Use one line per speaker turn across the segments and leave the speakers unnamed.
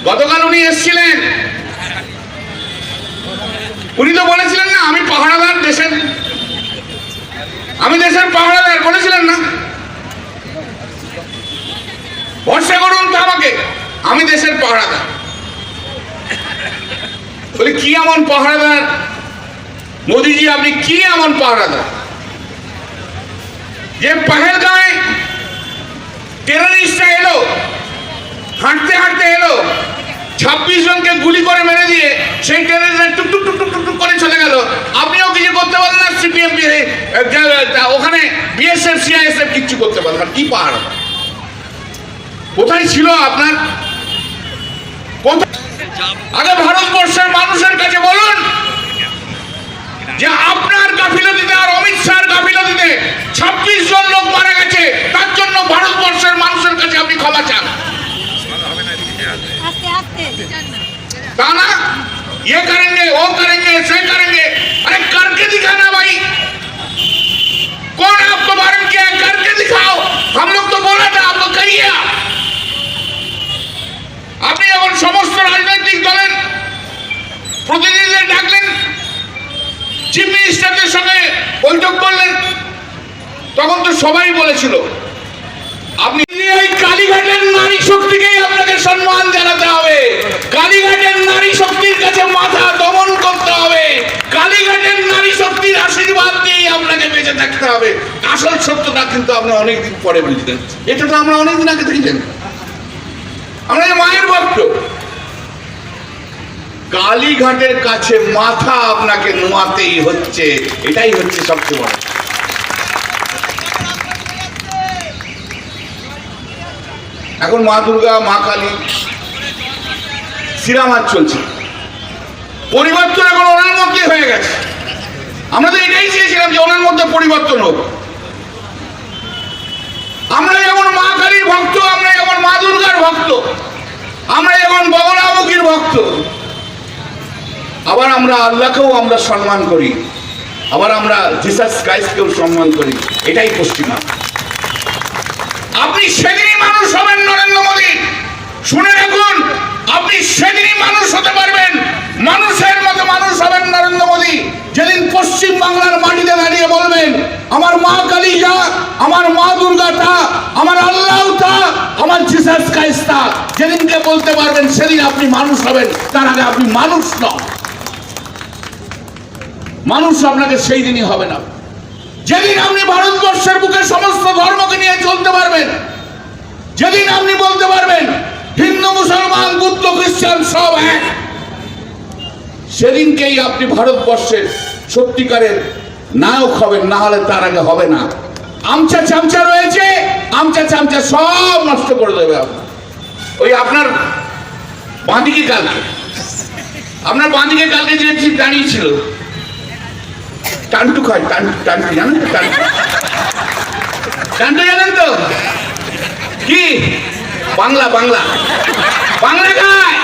গতকাল উনি এসেছিলেন, উনি তো বলেছিলেন না আমি পাহারাদার দেশের, আমি দেশের পাহারাদার বলেছিলেন না, ভরসা করুন তো আমাকে, আমি দেশের পাহারাদার। বলি কি এমন পাহারাদার মোদিজি, আপনি কি এমন পাহারাদার যে পহেলগাঁয়ে টেররিস্টরা এলো, হাঁটতে হাঁটতে এলো, 26 জনকে গুলি করে মেরে দিয়ে সেই টেররিস্টরা টুক টুক টুক টুক টুক করে চলে গেল, আপনিও কিছু করতে পারলেন না, সিপিএম ওখানে বিএসএফ সিআইএসএফ কিচ্ছু করতে পারলেন না। কি পাহাড়, কোথায় ছিল আপনার? আগে ভারতবর্ষের মানুষের কাছে বলুন যে আপনার গাফিলতিতে আর অমিত শাহর গাফিলতিতে 26 জন লোক মারা গেছে, তার জন্য ভারতবর্ষের মানুষের কাছে আপনি ক্ষমা চান। ता ना ये करेंगे वो करेंगे से करेंगे, अरे करके दिखाना भाई, कौन आपको बारण किया, करके दिखाओ। हम लोग तो बोला था, आपको कहिए। আপনি এখন সমস্ত রাজনৈতিক দলের প্রতিনিধিদের ডাকলেন, চিফ মিনিস্টারদের সঙ্গে বৈঠক করলেন, তখন তো সবাই বলেছিল আপনি এই কালীঘাটের নারী শক্তিকেই আপনাকে সম্মান জানাতে হবে, কালীঘাটের নারী শক্তির কাছে মাথা দমন করতে হবে, কালীঘাটের নারী শক্তির আশীর্বাদ দিয়েই আপনাকে বেঁচে থাকতে হবে। আসল সত্যটা কিন্তু আপনি অনেকদিন পরে বুঝলেন, এটা তো আমরা অনেকদিন আগে থেকে জানি। আমরা মায়ের ভক্ত, কালীঘাটের কাছে মাথা আপনাকে নোয়াতেই হচ্ছে, এটাই হচ্ছে সবচেয়ে বড়। এখন মা দুর্গা, মা কালী, শ্রীরামাজ চলছে, পরিবর্তন এখন ওনার মধ্যে হয়ে গেছে। আমরা তো এটাই চেয়েছিলাম যে ওনার মধ্যে পরিবর্তন হোক। আমরা যেমন মা কালীর ভক্ত, আমরা যেমন মা দুর্গার ভক্ত, আমরা যেমন বগলামুখীর ভক্ত, আবার আমরা আল্লাহকেও আমরা সম্মান করি, আবার আমরা জিসাস ক্রাইস্টকেও সম্মান করি, এটাই পশ্চিমা। আপনি সেদিনই মানুষ হবেন নরেন্দ্র মোদী, শুনে রাখুন, আপনি সেদিনই মানুষ হতে পারবেন, মানুষের মতো মানুষ হবেন নরেন্দ্র মোদী যেদিন পশ্চিম বাংলার মাটিতে দাঁড়িয়ে বলবেন আমার মা কালী যা, আমার মা দুর্গা তা, আমার আল্লাহ তা, আমার জিসাস ক্রাইস্ট তা, যেদিনকে বলতে পারবেন সেদিন আপনি মানুষ হবেন। তার আগে আপনি মানুষ নন, মানুষ আপনাকে সেই দিনই হবে না যেদিন আপনি ভারতবর্ষের বুকে সমস্ত ধর্মকে নিয়ে চলতে পারবেন, যেদিন আপনি বলতে পারবেন হিন্দু মুসলমান বুদ্ধ খ্রিস্টান সব এক, সেদিনকেই আপনি ভারতবর্ষের সত্যিকারের নায়ক হবেন, না হলে তার আগে হবে না। আমচা চামচা রয়েছে, আমচা চামচা সব নষ্ট করে দেবে আপনার। ওই আপনার বাঁদিকে কালকে, আপনার বাঁদিকে কালকে যে দাঁড়িয়েছিল টান্টু খায়, টান্টু টান্টু জানেন তো, টান্টু টান্টু জানেন তো কি? বাংলা বাংলা বাংলা খায়,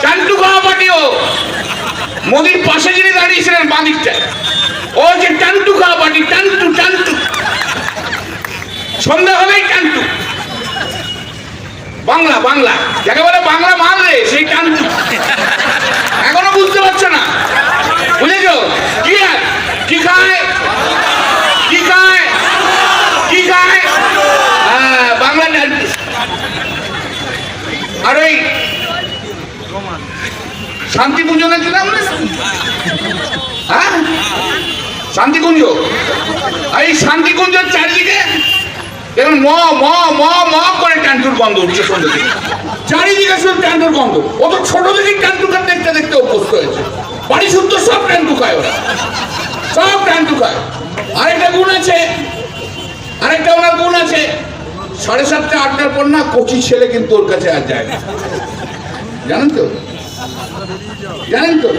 টান্টু খাওয়া পাটিও। মোদির পাশে যিনি দাঁড়িয়েছিলেন বাঁদিকটায়, ও যে টান্টু খাওয়া পাটি, টান্টু টান্টু, সন্ধ্যা হলেই টান্টু। বাংলা বাংলা যাকে বলে বাংলা মাল রে, সেই টান্টু। এখনো বুঝতে পারছো না? বুঝেছো কি? কি খায়, কি খায়, কি খায়? বাংলা টান্টু। আর ওই শান্তি পূজনের কি নাম, হ্যাঁ শান্তিকুঞ্জ, এই শান্তিকুঞ্জের চারিদিকে দেখুন ম ম ম ম করে টান্টুর গন্ধ উঠছে সন্ধ্যে থেকে, চারিদিকে শুধু টান্টুর গন্ধ। ও তো ছোট থেকেই টান্টু খান দেখতে দেখতে অভ্যস্ত হয়েছে, বাড়ি শুদ্ধ সব টান্টু খায় ওরা, সব টান্টু খায়। আরেকটা গুণ আছে, আরেকটা ওনার গুণ আছে, 7:30 8টার পর না কচি ছেলে কিন্তু ওর কাছে আর যায় না, জানেন তো, জানেন তো।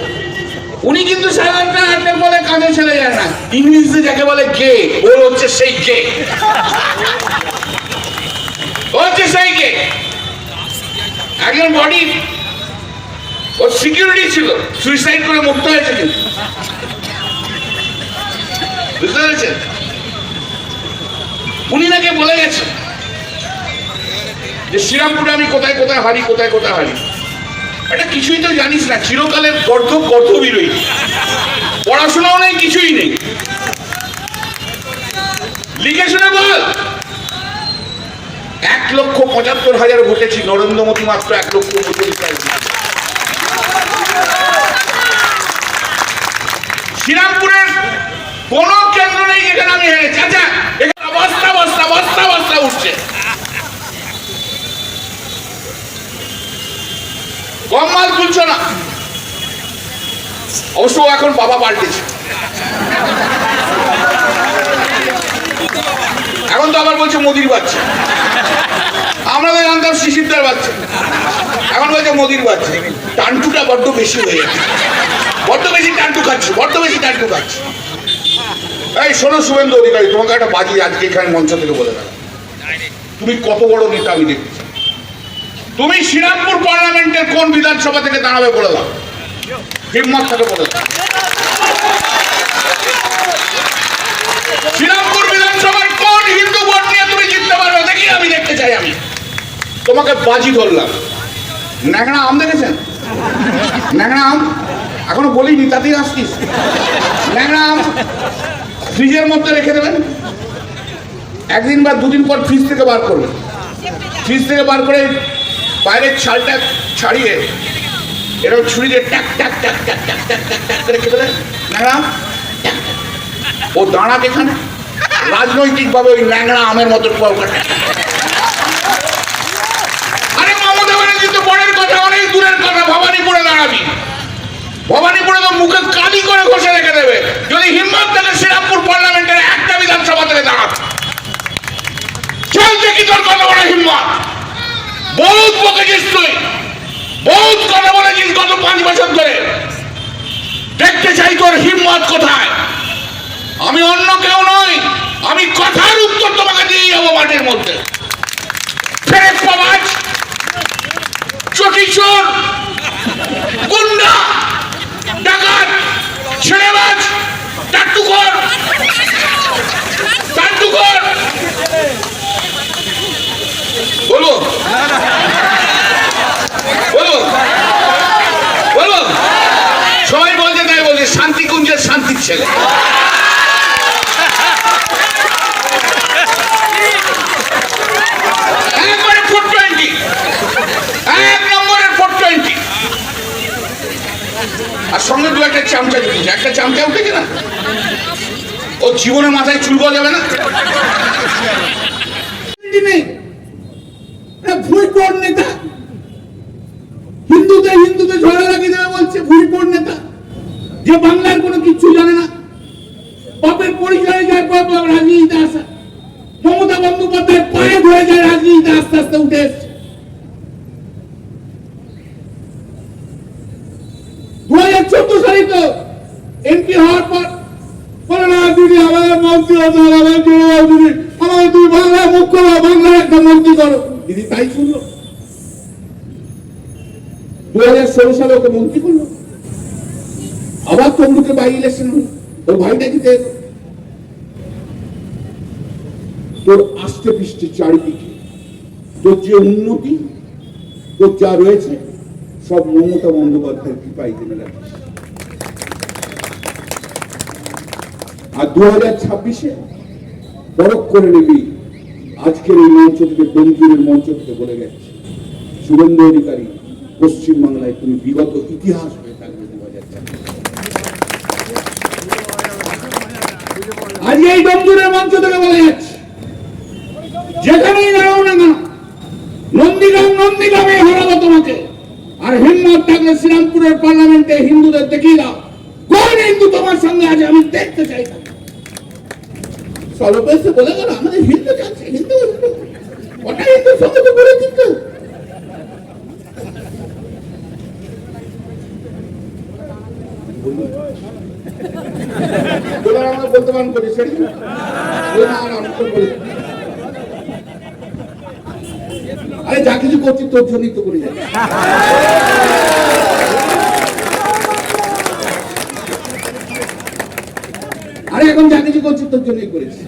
উনি কিন্তু 8:30 8টার পরে কাজে ছেলে যায় না, ইংলিশে যাকে বলে গে, ওর হচ্ছে সেই গে, হচ্ছে সেই গে। একজন বডি ওর সিকিউরিটি ছিল, সুইসাইড করে মুক্ত হয়েছে কিন্তু, বুঝতে পেরেছেন? উনি নাকি বলে গেছে যে শ্রীরামপুরে আমি কোথায় কোথায় হারি, কোথায় কোথায় হারি। এটা কিছুই তো জানিস না, চিরকালের গর্ধ বিরোহী, পড়াশোনাও নেই, কিছুই নেই। লিখে শুনে বল। 1,75,000 ভোটেছি, নরেন্দ্র মোদী মাত্র 1,39,000। শ্রীরামপুরের কোন কেন্দ্র নেই যেখানে আমি হেরেছি। আচ্ছা, এখানে বস্তা বস্তা বস্তা বস্তা উঠছে, কম মাল তুলছ না। অবশ্য এখন বাবা পাল্টেছে, এখন তো আবার বলছে মোদির বাচ্চা। আমরা তো জানতাম শিশিরদার বাচ্চা, এখন বলছে মোদির বাচ্চা। টান্টুটা বড্ড বেশি হয়ে যাচ্ছে, বড্ড বেশি টান্টু খাচ্ছে, বড্ড বেশি টান্টু খাচ্ছে। এই শোনো শুভেন্দু অধিকারী, তোমাকে একটা বাজি আজকে এখানে মঞ্চ থেকে বলে দেবো, তুমি কত বড় নেতা আমি দেখতে চাই। তুমি শ্রীরামপুর পার্লামেন্টের কোন বিধানসভা থেকে দাঁড়াবে বলে দাও, হিম্মত থেকে বলে দাও। শ্রীরামপুর বিধানসভার কোন হিন্দু ভোট নিয়ে তুমি জিততে পারবে দেখি, আমি দেখতে চাই। আমি তোমাকে বাজি ধরলাম। ন্যাংরা আম দেখেছেন? ন্যাংরা আম এখনো বলিনি, তাতেই আসছিস। ন্যাংরা আম ফ্রিজের মধ্যে রেখে দেবেন, একদিন বা দুদিন পর ফ্রিজ থেকে বার করবেন। ফ্রিজ থেকে বার করে বাইরের ছালটা ছাড়িয়ে এরকম ছুরি দিয়ে ট্যাক ট্যাক ট্যাক ট্যাক ট্যাক ট্যাক ট্যাক ট্যাক করে রেখে দেবেন। ন্যাংরা আম ও দাঁড়াক এখানে, রাজনৈতিকভাবে ওই ন্যাংরা আমের মতো। আরে মমতা ব্যানার্জি তো পরের কথা, অনেক দূরের কথা। ভবানীপুরে দাঁড়াবি, ভবানীপুরে তো মুখে কালি করে ঘষে রেখে দেবে যদি হিম্মত থাকে শ্রীরামপুর পার্লামেন্টের একটা বিধানসভা থেকে দাঁড়াবে। চল দেখি তোর কত বড় হিম্মত। বহুত বকেছিস তুই, বহুত কথা বলেছিস গত 5 বছর ধরে। দেখতে চাই তোর হিম্মত কোথায়। আমি অন্য কেউ নই, আমি কথার উত্তর তোমাকে দিয়ে যাবো মাঠের মধ্যে। ফেরেক পাবাজ, চটিচোর, গুন্ডা, ডাকাত, ছেড়েবাজ, টাট্টুকর, টাট্টুকর বলো বলো বলো। সবাই বলছে, তাই বলছে শান্তিকুঞ্জের শান্তির ছেলে। একবারে 420, 1 নম্বরের 420। আর সঙ্গে দু একটা চামচা জুটেছে, একটা চামচা উঠেছে না, ও জীবনের মাথায় চুল গজাবে যাবে না। ভুইপোর নেতা, হিন্দুতে ঝগড়া লাগিয়ে দেবে বলছে। ভুইপোর নেতা যে বাংলার কোনো কিচ্ছু জানে না, বাপের পরিচয় যায় পর রাজনীতিতে আসা। মমতা বন্দ্যোপাধ্যায় পায়ে ধরে যায় রাজনীতিতে আস্তে আস্তে উঠে এসছে। 2014 সালে তো এমপি হওয়ার পর বলে না দিদি আমাদের মন্ত্রী হতে হবে, আমাদের তুমি বাংলার মুখ্য, বাংলার একটা মন্ত্রী করো। দিদি তাই শুনলো, 2016 সালে ওকে মন্ত্রী করলো। আবার তমলুকে বাই ইলেকশন হলো, ওর ভাইটা জিতে। তোর আষ্টে পৃষ্ঠে চারিদিকে তোর যে উন্নতি, তোর যা রয়েছে সব মমতা বন্দ্যোপাধ্যায়ের কৃপায় জেনে রাখিস। আর 2026-এ পরখ করে নিবি। আজকের এই মঞ্চ থেকে, ডোমজুরের মঞ্চ থেকে বলে গেছে, শুভেন্দু অধিকারী পশ্চিমবাংলায় তুমি বিগত ইতিহাস হয়ে থাকবে 2026। আজ এই ডোমজুরের মঞ্চ থেকে বলে যাচ্ছে, যেখানেই দাঁড়াও না কেন নন্দীগ্রামে হারাবো তোমাকে। আর হিম্মত থাকলে শ্রীরামপুরের পার্লামেন্টে হিন্দুদের দেখিয়ে দাও কোন হিন্দু তোমার সঙ্গে আছে, আমি দেখতে চাই। সর্বপেশে বলে গেল আমাদের হিন্দু যাচ্ছে, হিন্দু ওটা হিন্দুর সঙ্গে তো বলে দিত। আমরা বলতে পারেন করি সেটা আরে যা কিছু করছি তোর জন্যই তো করে যাবে। আরে এখন যা কিছু করছি তোর জন্যই করেছি,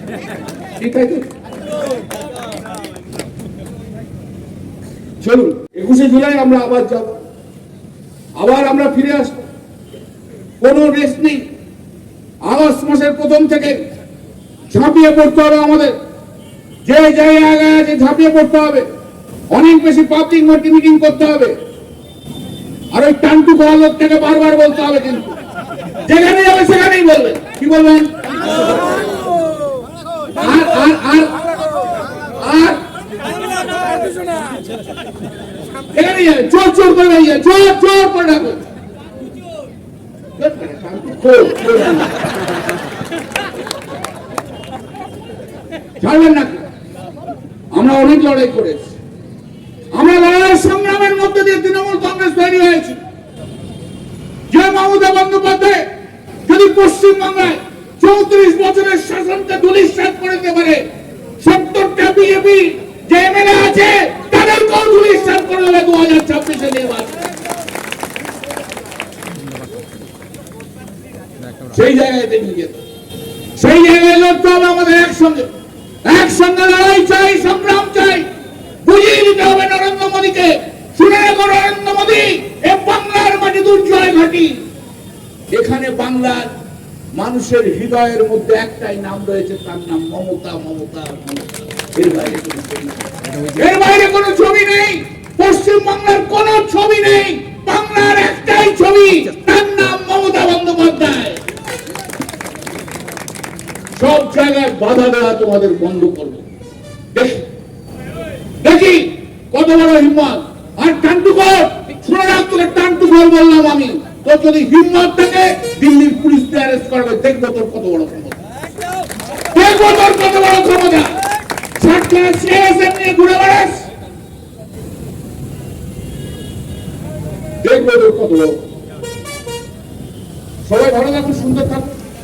ঠিক আছে।
চলুন 21শে জুলাই আমরা আবার যাব, আবার আমরা ফিরে আসবো। কোনো রেস্ট নেই। আগস্ট মাসের প্রথম থেকে ঝাঁপিয়ে পড়তে হবে আমাদের, যে জায়গায় আছে ঝাঁপিয়ে পড়তে হবে। অনেক বেশি পাবলিক মিটিং করতে হবে। আর ওই টান্টু করা লোকটাকে বারবার বলতে হবে, কিন্তু যেখানে যাবে সেখানেই বলবেন। কি বলবেন? আর আর আর আর এখানে যাবে, জোর জোর করে যাবে, জোর জোর করে ডাকবে। ছাড়বেন না। আমরা অনেক লড়াই করেছি। আমরা লড়াই সংগ্রামের মধ্যে দিয়ে তৃণমূল কংগ্রেস তৈরি হয়েছে। যে মমতা বন্দ্যোপাধ্যায় যদি পশ্চিমবাংলায় 34 বছরের শাসনকে ধূলিসাৎ করে দিতে পারে, 70টা বিজেপি যে এমএলএ আছে তাদেরকেও ধূলিসাৎ করে দেবে 2026-এ নির্বাচন। সেই জায়গায় দেখে যেত, সেই জায়গায় লড়তে হবে আমাদের একসঙ্গে। একসঙ্গে লড়াই চাই, সংগ্রাম চাই। বুঝিয়ে দিতে হবে নরেন্দ্র মোদীকে, শুনে রেখো নরেন্দ্র মোদী এ বাংলার মাটি দুর্জয় ঘাটি। এখানে বাংলার মানুষের হৃদয়ের মধ্যে একটাই নাম রয়েছে, তার নাম মমতা। মমতা, মমতা। এর বাইরে কোনো ছবি নেই। পশ্চিমবাংলার কোনো ছবি নেই। বাংলার একটাই ছবি, তার নাম মমতা বন্দ্যোপাধ্যায়। সব জায়গায় বাধা দেওয়া তোমাদের বন্ধ করবো। দেখি কত বড় হিম্মত। আর টান্টু কর, শুনে রাখ, তোকে টান্টু কর বললাম আমি। তোর যদি হিম্মত থাকে দিল্লির পুলিশ অ্যারেস্ট করবে, দেখবো তোর কত বড় ক্ষমতা। দেখবো তোর কত বড় ক্ষমতা। নিয়ে ঘুরে বেড়াস, দেখবো তোর কত বড়। সবাই ভালো থাকুন, সুন্দর থাকুন।